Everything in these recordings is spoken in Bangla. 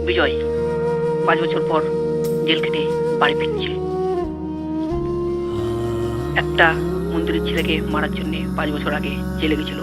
বিজয় 5 বছর পর জেল কেটে বাড়ি ফিরছে। একটা মন্দিরের ছেলেকে মারার জন্য 5 বছর আগে জেলে গেছিল।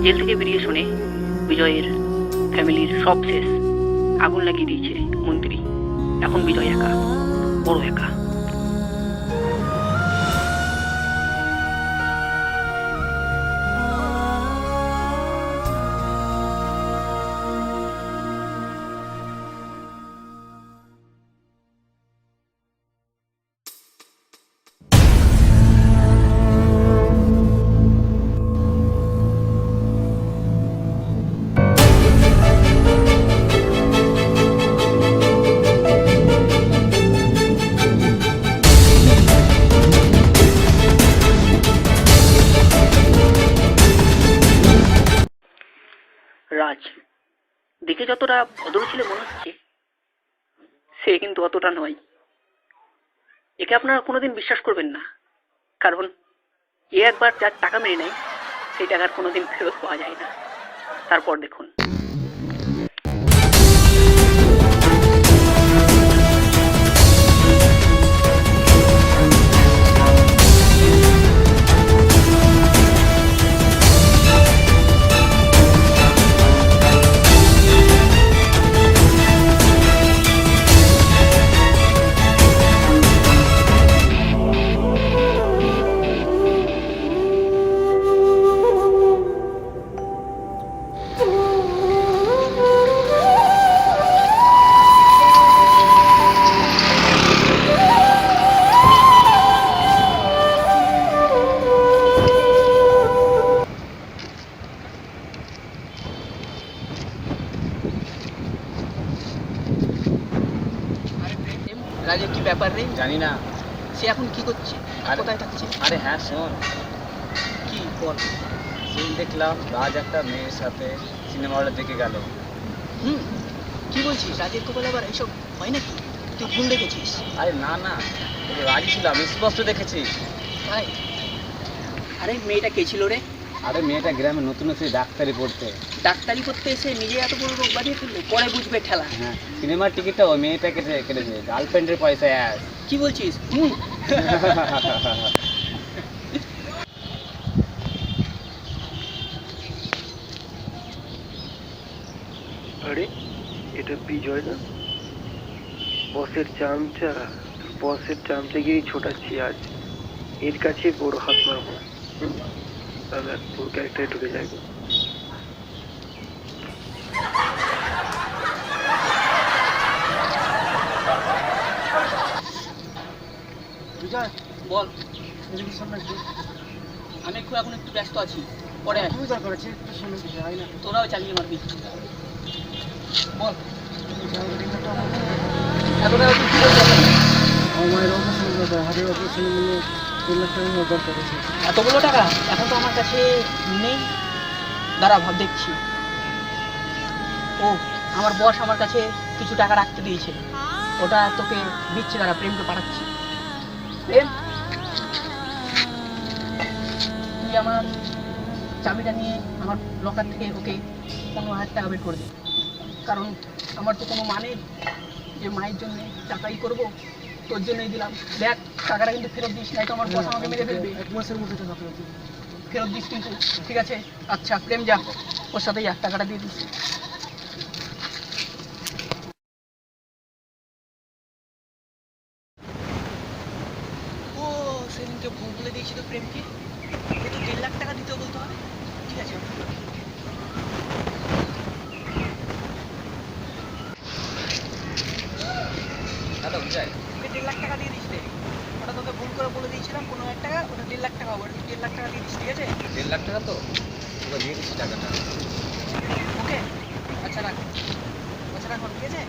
জেল থেকে বেরিয়ে শুনে বিজয়ের ফ্যামিলির সব শেষ, আগুন লাগিয়ে দিয়েছে মন্দিরে। এখন বিজয় একা, বড় একা। রাজ দেখে যতটা ভদ্র ছেলে মনে হচ্ছে, সে কিন্তু অতটা নয়। একে আপনারা কোনোদিন বিশ্বাস করবেন না, কারণ এ একবার যার টাকা মেরে নেয়, সেই টাকার কোনোদিন ফেরত পাওয়া যায় না। তারপর দেখুন। রাজের কি ব্যাপার রে? জানি না। সে এখন কি করছে, কোথায় থাকছে? আরে হ্যাঁ শোন, কি বল। সেই দেখলাম রাজ একটা মেয়ের সাথে সিনেমা হলে দেখে গেল। কি বলছিস? রাজের কপালে আবার এইসব হয় নাকি? তুই ভুল দেখেছিস? আরে না না, রাজি ছিল, আমি স্পষ্ট দেখেছি। তাই? আরে মেয়েটা কে ছিল রে? আরে মেয়েটা গ্রামে নতুন এসে ডাক্তারি পড়তে। ডাক্তারি করতে এসে নিজে এত বড় রোগ বাঁধিয়ে ফেললো, পরে বুঝবে ঠেলা। হ্যাঁ, সিনেমার টিকিটটা ওই মেয়েটা কেটেছে, গার্লফ্রেন্ডের পয়সায় আস। কি বলছিস? আরে এটা বিজয় না? বসের চামচা, বসের চামচাগিরি ছোটাচ্ছি আজ। এর কাছে বড় হাত মারবো, তাহলে পুরো ক্যারেক্টারে ঢুকে যাবে। বিজয় বল। আমি এখন একটু ব্যস্ত আছি, পরে দরকার আছে, তোরাও চালিয়ে মারবি। বল। এতটা কি এতগুলো টাকা এখন তো আমার কাছে নেই। দাঁড়া, ভাব দেখছি। ও, আমার বস আমার কাছে কিছু টাকা রাখতে দিয়েছে, ওটা তোকে দিচ্ছি। দাঁড়া, প্রেমকে পাঠাচ্ছি। প্রেম, তুই আমার চাবিটা নিয়ে আমার লকার থেকে ওকে 15,000 টাকা বের করে দে, কারণ আমার তো কোনো মানে যে মায়ের জন্য টাকাই করব, তোর জন্যই দিলাম। দেখ, টাকাটা কিন্তু ফেরত দিস, নাই তো আমার বস আমাকে মেরে ফেলবে। 1 মাসের মধ্যে টাকা ফেরত দিস কিন্তু, ঠিক আছে? আচ্ছা প্রেম, যা ওর সাথে যা, টাকাটা দিয়ে দিস। ও সেদিনকে ভুল বলে দিয়েছি তো প্রেমকে, এ তো 1.5 লাখ টাকা দিতেও বলতে হবে। ঠিক আছে, হ্যালো বিজয়, ওকে 1.5 লাখ টাকা দিয়ে দিস রে। ওটা তোকে ভুল করে বলে দিয়েছিলাম 15,000 টাকা, ওটা 1.5 লাখ টাকা হবে। 1.5 লাখ টাকা দিয়ে দিস, ঠিক আছে? 1.5 লাখ টাকা তো তোকে দিয়ে দিচ্ছি টাকাটা। ওকে, আচ্ছা রাখ, আচ্ছা রাখ, ঠিক আছে?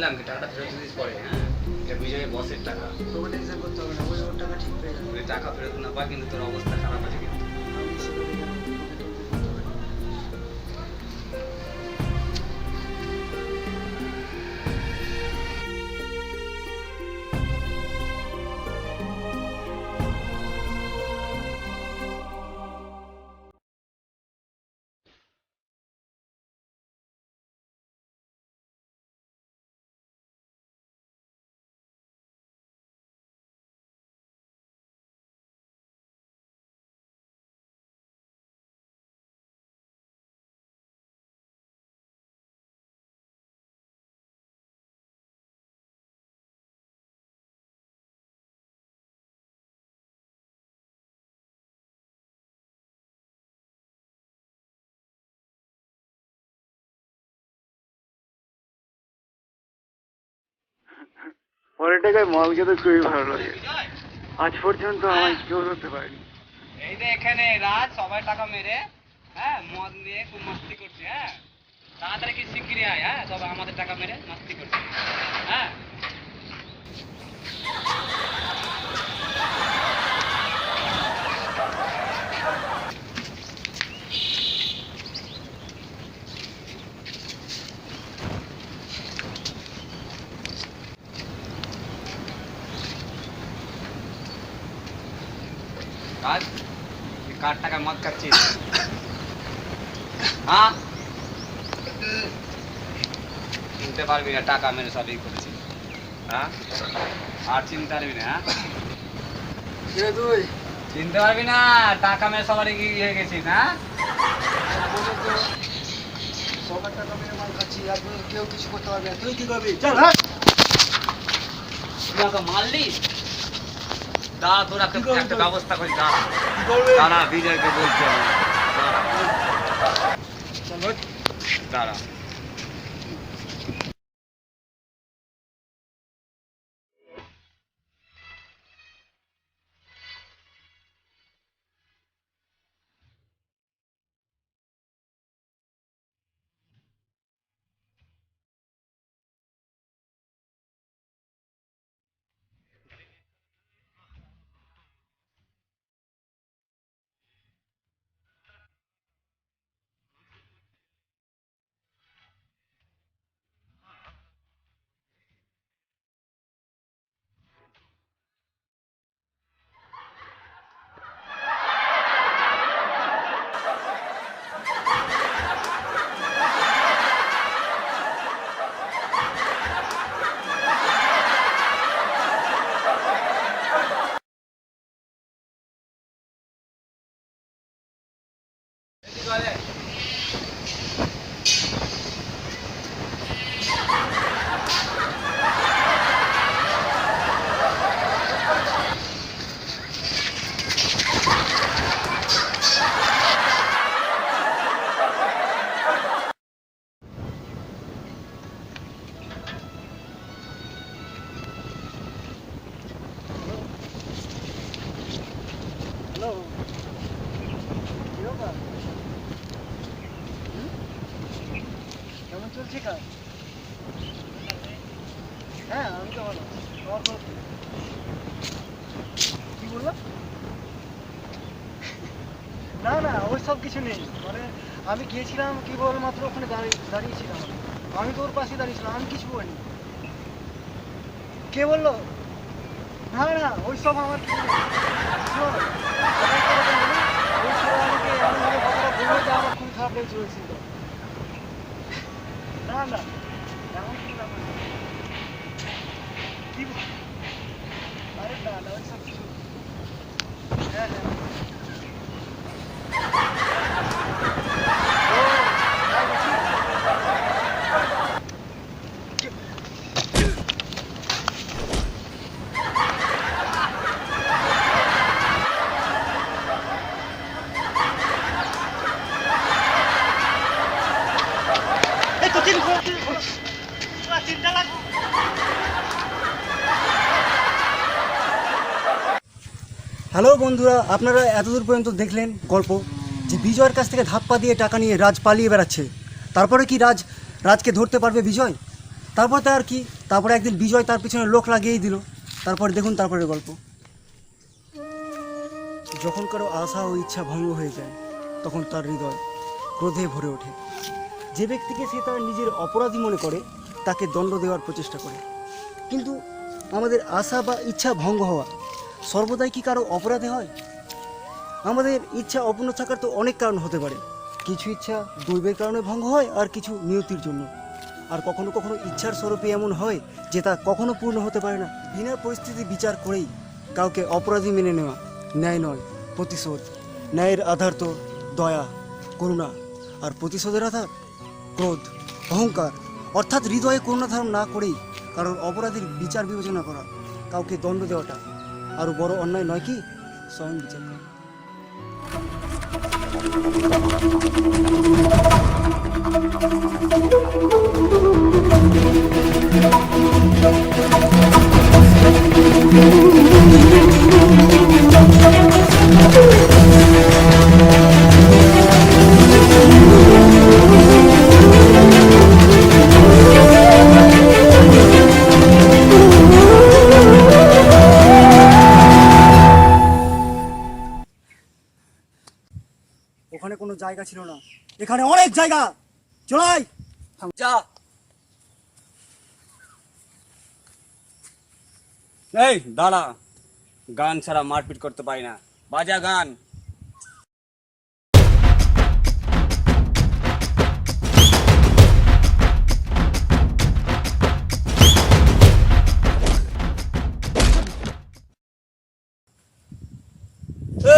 বললাম কি টাকাটা ফেরত দিস পরে, হ্যাঁ? এটা বিজয়ের বসের টাকা। তোকে টেনশন করতে হবে না, ওই ওর টাকা ঠিক পেয়ে যাবে। যদি টাকা ফেরত না পায় কিন্তু তোর অবস্থা খারাপ আছে কিন্তু। আমি সেটা দেখে নেবো, তোকে টেনশন করতে হবে না। পরের টাকায় মাল খেতে খুবই ভালো লাগে। আজ পর্যন্ত আমার কেউ ধরতে পারেনি। এই যে এখানে রাজ সবাই টাকা মেরে, হ্যাঁ, মদ নিয়ে খুব মস্তি করছে, হ্যাঁ? তাড়াতাড়ি কি শিগগিরই আয়, হ্যাঁ? সবাই আমাদের টাকা মেরে মস্তি করছে, হ্যাঁ? রাজ, তুই কার টাকা মদ খাচ্ছিস? হ্যাঁ, চিনতে পারবি না, টাকা মেরে সবই করেছি, হ্যাঁ? আর চিনতে পারবি না, হ্যাঁ? কিরে তুই? চিনতে পারবি না, টাকা মেরে সবারই হয়ে গেছিস, হ্যাঁ? সবার টাকা মেরে মাল খাচ্ছি, আর কেউ কিছু করতে পারবে না। তুই কি করবি? চল হাট। তুই আমাকে মারলি? দাঁড়া, তোর একটা কি করবি একটা তুই? ব্যবস্থা করি, দাঁড়া। কি করবি? দাঁড়া, বিজয়কে বলছি আমি। দাঁড়া, চল হাট। দাঁড়া। হ্যালো, কি ব্যাপার? কেমন চলছে কাজ? হ্যাঁ, আমি তো ভালো। তোমার খবর কি? কি বললো? না না, ওই সব কিছু নেই। মানে আমি গিয়েছিলাম কেবলমাত্র ওখানে দাঁড়িয়েছিলাম। আমি তো ওর পাশে দাঁড়িয়েছিলাম, আমি কিছু বলিনি। কে বললো? না না, ওই সব আমার কিছু নেই। শোন, আমি একটা কথা বলি, ওই ছেলে আমাকে এমনভাবে কথাটা বললো যে আমার খুব খারাপ লেগে চলেছিল। না না, এমন কোনো ব্যাপার না। কি আরে না না, ওই সব কিছু হ্যাঁ হ্যাঁ। ও তাই নাকি? এই তো চিন্তা লাগ। হ্যালো বন্ধুরা, আপনারা এতদূর পর্যন্ত দেখলেন গল্প যে বিজয়ের কাছ থেকে ধাপ্পা দিয়ে টাকা নিয়ে রাজ পালিয়ে বেড়াচ্ছে। তারপরে কি রাজকে ধরতে পারবে বিজয়? তারপর তো আর কি তারপরে একদিন বিজয় তার পিছনে লোক লাগিয়েই দিল। তারপর দেখুন তারপরের গল্প। যখন কারো আশা ও ইচ্ছা ভঙ্গ হয়ে যায় তখন তার হৃদয় ক্রোধে ভরে ওঠে। যে ব্যক্তিকে সে তার নিজের অপরাধী মনে করে তাকে দণ্ড দেওয়ার প্রচেষ্টা করে। কিন্তু আমাদের আশা বা ইচ্ছা ভঙ্গ হওয়া সর্বদাই কি কারো অপরাধে হয়? আমাদের ইচ্ছা অপূর্ণ থাকার তো অনেক কারণ হতে পারে। কিছু ইচ্ছা দৈবের কারণে ভঙ্গ হয়, আর কিছু নিয়তির জন্য। আর কখনো কখনো ইচ্ছার স্বরূপে এমন হয় যে তা কখনো পূর্ণ হতে পারে না। বিনা পরিস্থিতি বিচার করেই কাউকে অপরাধী মেনে নেওয়া ন্যায় নয়, প্রতিশোধ। ন্যায়ের আধার তো দয়া, করুণা, আর প্রতিশোধের আধার ক্রোধ, অহংকার। অর্থাৎ হৃদয়ে করুণা ধারণ না করেই কারোর অপরাধীর বিচার বিবেচনা করা, কাউকে দণ্ড দেওয়াটা আরও বড় অন্যায় নয় কি? স্বয়ং বিচার করা। ওখানে কোনো জায়গা ছিল না, এখানে অনেক জায়গা। চলাই যা। এই দাঁড়া, গান ছাড়া মারপিট করতে পারি না, বাজা গান।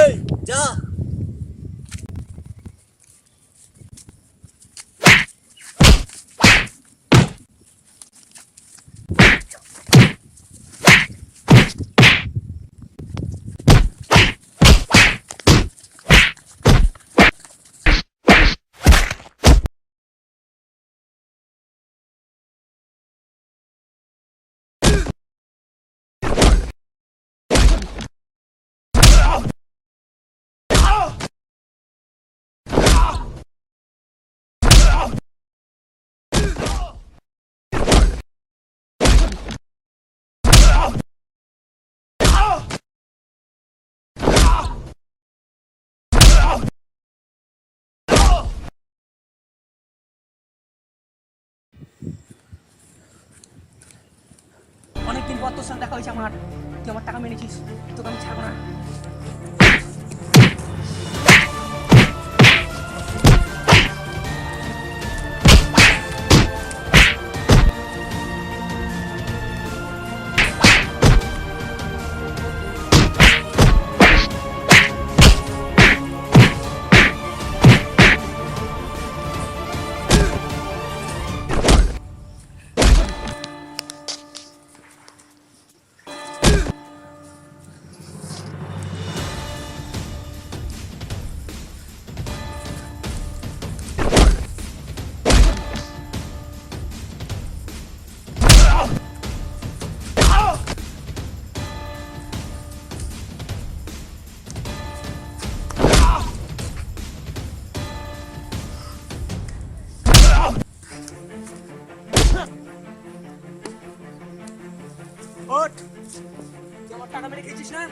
এই যা। অনেকদিন পর তোর সাথে দেখা হয়েছে আমার। তুই আমার টাকা মেরেছিস, তোকে আমি ছাড়বো না। ওঠ, তুই আমার টাকা মেরে খেয়েছিস না?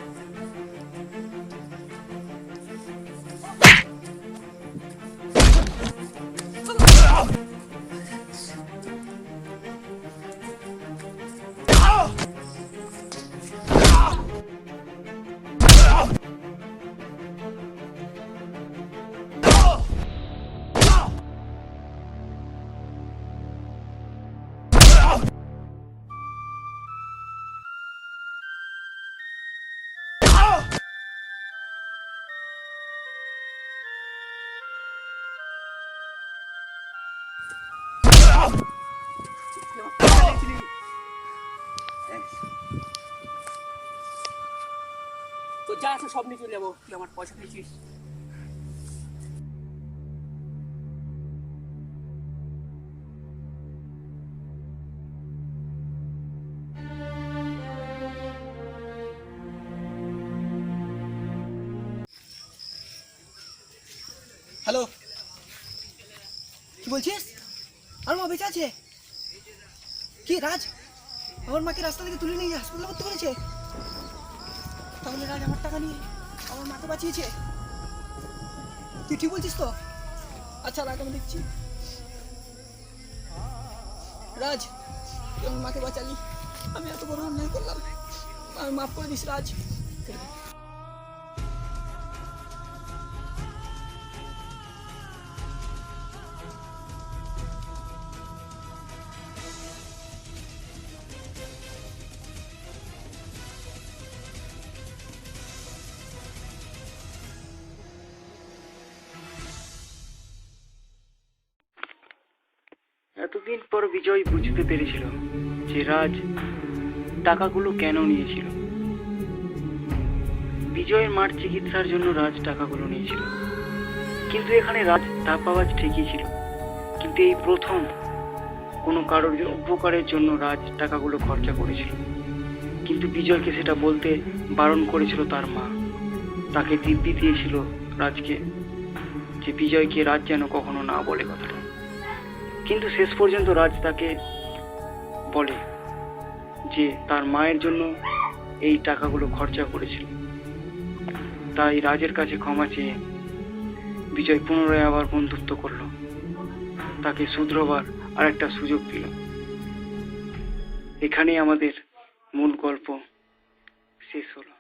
তো যা আছে সব নিয়ে চলে যাবো, তুই আমার পয়সা খেয়েছিস। হ্যালো, কি বলছিস? আর মা বেঁচে আছে? কি রাজ? আমার মাকে রাস্তা থেকে তুলে নিয়ে হাসপাতালে ভর্তি করেছে। তাহলে রাজ আমার টাকা নিয়ে আমার মাকে বাঁচিয়েছে। তুই ঠিক বলছিস তো? আচ্ছা রাজ, আমি দেখছি। রাজ, তুই আমার মাকে বাঁচালি, আমি এত বড় অন্যায় করলাম, আমি মাফ করে দিস রাজ। এতদিন পর বিজয় বুঝতে পেরেছিল যে রাজ টাকাগুলো কেন নিয়েছিল। বিজয়ের মার চিকিৎসার জন্য রাজ টাকাগুলো নিয়েছিল, কিন্তু এখানে রাজ ধাপ্পাবাজ ঠিকই ছিল, কিন্তু এই প্রথম কোনো কারোর উপকারের জন্য রাজ টাকাগুলো খরচা করেছিল। কিন্তু বিজয়কে সেটা বলতে বারণ করেছিল তার মা। তাকে দিব্যি দিয়েছিল রাজকে যে বিজয়কে রাজ যেন কখনো না বলে কথাটা। কিন্তু শেষ পর্যন্ত রাজ তাকে বলে যে তার মায়ের জন্য এই টাকাগুলো খরচা করেছিল। তাই রাজের কাছে ক্ষমা চেয়ে বিজয় পুনরায় আবার বন্ধুত্ব করলো, তাকে শুধরোবার আর একটা সুযোগ দিল। এখানেই আমাদের মূল গল্প শেষ হলো।